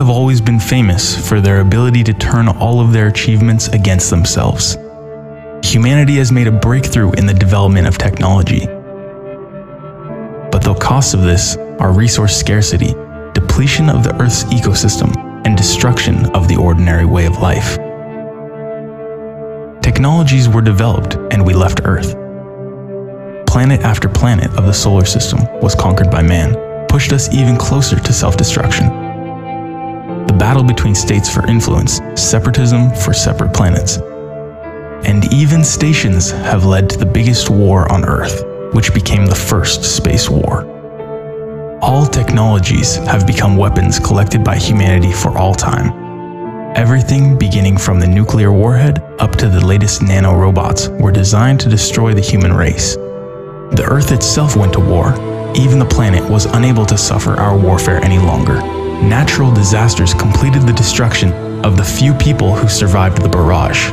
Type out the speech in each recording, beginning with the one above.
have always been famous for their ability to turn all of their achievements against themselves. Humanity has made a breakthrough in the development of technology. But the costs of this are resource scarcity, depletion of the Earth's ecosystem, and destruction of the ordinary way of life. Technologies were developed and we left Earth. Planet after planet of the solar system was conquered by man, pushed us even closer to self-destruction. The battle between states for influence, separatism for separate planets, and even stations have led to the biggest war on Earth, which became the first space war. All technologies have become weapons collected by humanity for all time. Everything beginning from the nuclear warhead up to the latest nanorobots were designed to destroy the human race. The Earth itself went to war. Even the planet was unable to suffer our warfare any longer. Natural disasters completed the destruction of the few people who survived the barrage.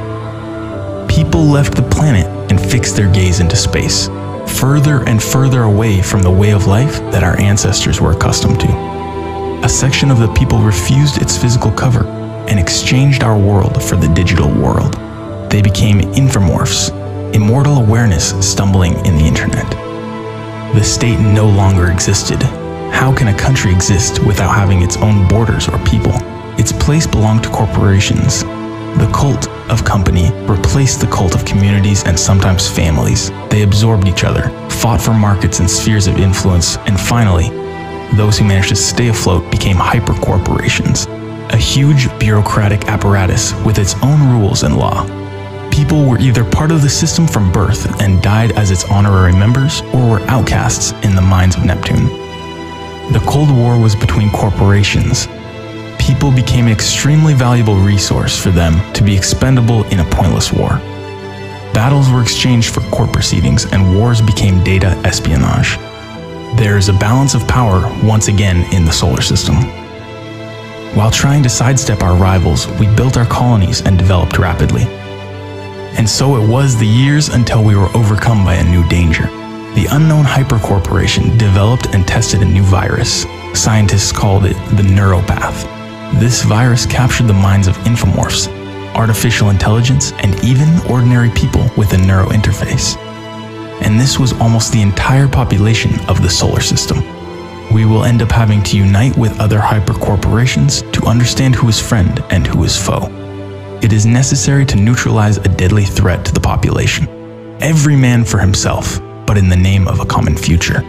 People left the planet and fixed their gaze into space, further and further away from the way of life that our ancestors were accustomed to. A section of the people refused its physical cover and exchanged our world for the digital world. They became infomorphs, immortal awareness stumbling in the internet. The state no longer existed. How can a country exist without having its own borders or people? Its place belonged to corporations. The cult of company replaced the cult of communities and sometimes families. They absorbed each other, fought for markets and spheres of influence, and finally, those who managed to stay afloat became hypercorporations, a huge bureaucratic apparatus with its own rules and law. People were either part of the system from birth and died as its honorary members, or were outcasts in the mines of Neptune. The Cold War was between corporations. People became an extremely valuable resource for them to be expendable in a pointless war. Battles were exchanged for court proceedings and wars became data espionage. There is a balance of power once again in the solar system. While trying to sidestep our rivals, we built our colonies and developed rapidly. And so it was the years until we were overcome by a new danger. The unknown hypercorporation developed and tested a new virus. Scientists called it the neuropath. This virus captured the minds of infomorphs, artificial intelligence, and even ordinary people with a neuro interface. And this was almost the entire population of the solar system. We will end up having to unite with other hypercorporations to understand who is friend and who is foe. It is necessary to neutralize a deadly threat to the population. Every man for himself, but in the name of a common future.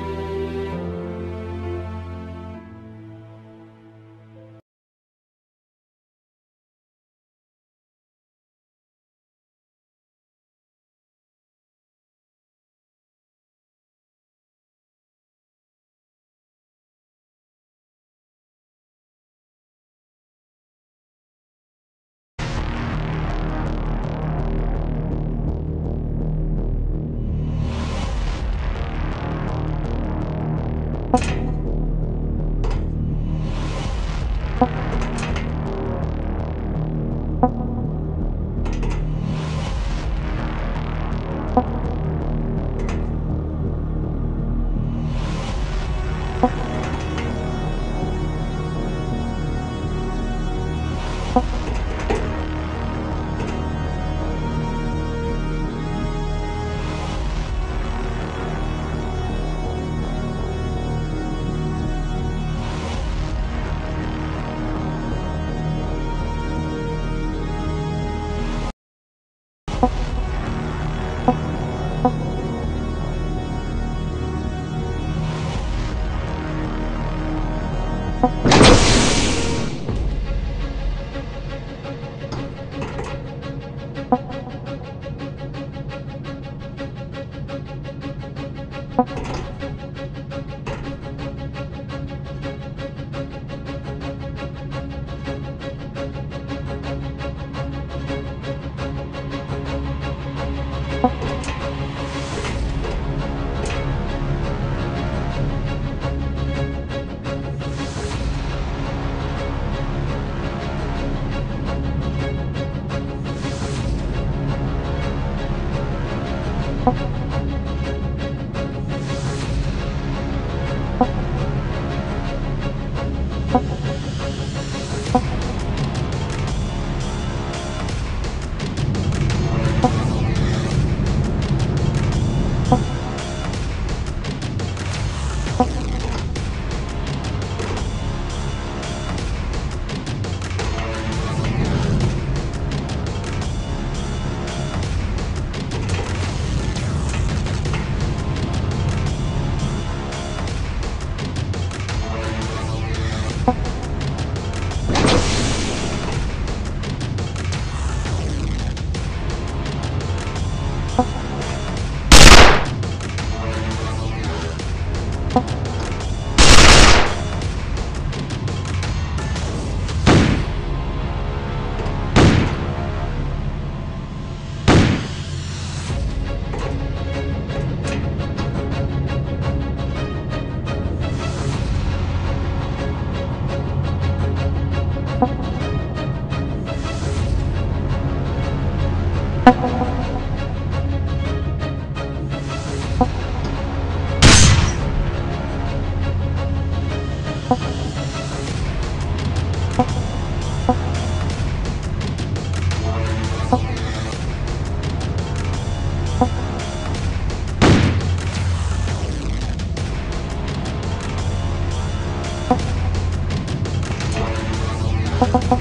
you.